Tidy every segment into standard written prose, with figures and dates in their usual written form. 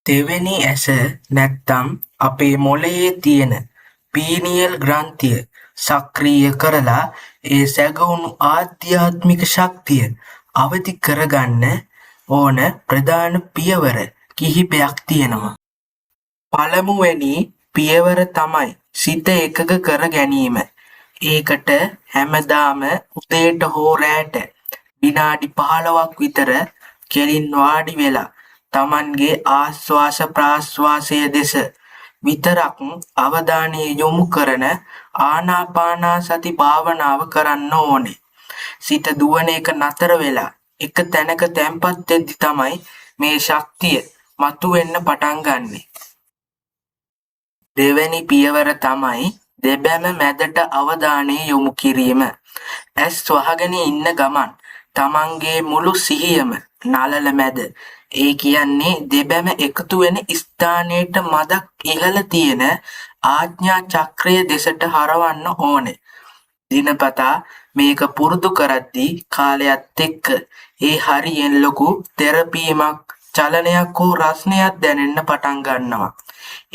දෙවෙනි ඇස නැත්නම් අපේ මොළයේ තියෙන පීනියල් ග්‍රන්ථිය සක්‍රිය කරලා ඒ සැඟවුණු ආධ්‍යාත්මික ශක්තිය අවදි කරගන්න ඕන ප්‍රධාන පියවර කිහිපයක් තියෙනවා. පළමුවෙනි පියවර තමයි සිත එකඟ කර ගැනීම. ඒකට හැමදාම උදේට හෝ රෑට විනාඩි 15ක් විතර කෙලින් වාඩි වෙලා තමන්ගේ ආශ්වාස ප්‍රාශ්වාසය දෙස විතරක් අවධානය යොමු කරන ආනාපානසති භාවනාව කරන්න ඕනේ. සිත දුවන එක නතර වෙලා එක තැනක තැම්පත් වෙද්දි තමයි මේ ශක්තිය මතුවෙන්න පටන් ගන්නෙ. දෙවැනි පියවර තමයි දෙබැම මැදට අවධානය යොමු කිරීම. ඇස් වහගෙන ඉන්න ගමන් තමන්ගේ මුළු සිහියම නළල මැද, ඒ කියන්නේ දෙබැම එකතු වෙන ස්ථානයට මදක් ඉහළ තියෙන ආඥා චක්‍රය දෙසට හරවන්න ඕනේ. දිනපතා මේක පුරුදු කරද්දී කාලයත් එක්ක ඒ හරියෙන් ලොකු තෙරපීමක්, චලනයක් හෝ රස්නයක් දැනෙන්න පටන් ගන්නවා.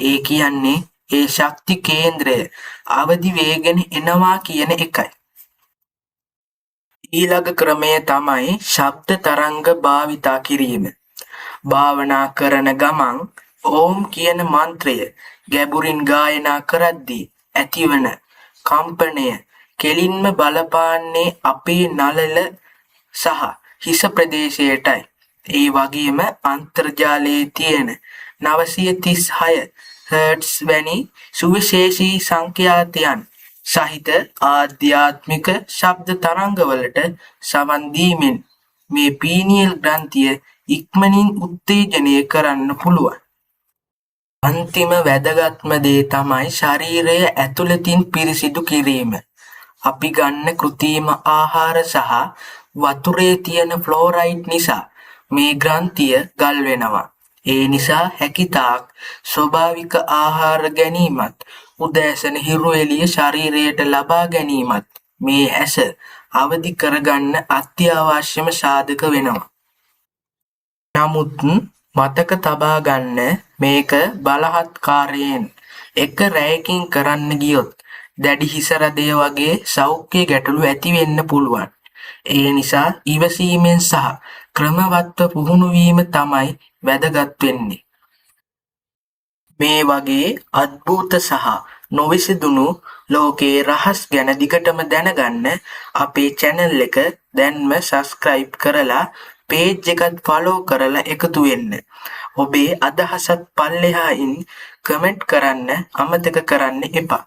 ඒ කියන්නේ ඒ ශක්ති කේන්ද්‍රය අවදි වේගෙන එනවා කියන එකයි. ඊළඟ ක්‍රමය තමයි ශබ්ද තරංග භාවිතා කිරීම. භාවනා කරන ගමන් ඕම් කියන මන්ත්‍රය ගැඹුරින් ගායනා කරද්දී ඇතිවන කම්පනය කෙලින්ම බලපාන්නේ අපේ නළල සහ හිස ප්‍රදේශයටයි. ඒ වගේම අන්තර්ජාලයේ තියෙන 936 හර්ට්ස් වැනි සුවිශේෂී සංඛ්‍යාතයන් සහිත ආධ්‍යාත්මික ශබ්ද තරංගවලට සමන් දීමෙන් මේ පීනියල් ග්‍රන්ථිය ඉක්මනින් උත්තේජනය කරන්න පුළුවන්. අන්තිම වැදගත්ම දේ තමයි ශරීරය ඇතුළතින් පිරිසිදු කිරීම. අපි ගන්න කෘත්‍රිම ආහාර සහ වතුරේ තියෙන ෆ්ලෝරයිඩ් නිසා මේ ග්‍රන්ථිය ගල් වෙනවා. ඒ නිසා හැකිතාක් ස්වාභාවික ආහාර ගැනීමත් උදෑසන හිරු එළිය ශරීරයට ලබා ගැනීමත් මේ ඇස අවදි කරගන්න අත්‍යවශ්‍යම සාධක වෙනවා. නමුත් මතක තබා ගන්න මේක බලහත්කාරයෙන් එක රැයකින් කරන්න ගියොත් දැඩි හිස රදය වගේ සෞඛ්‍ය ගැටලු ඇති වෙන්න පුළුවන්. ඒ නිසා ඉවසීමෙන් සහ ක්‍රමවත්ව පුහුණු වීම තමයි වැදගත් වෙන්නේ. මේ වගේ අద్භූත සහ නොවිසඳුණු ලෝකයේ රහස් ගැන දිගටම දැනගන්න අපේ channel එක දැන්ම subscribe කරලා page එකත් follow කරලා එකතු වෙන්න. ඔබේ අදහසත් පල්ලෙහායින් comment කරන්න අමතක කරන්න එපා.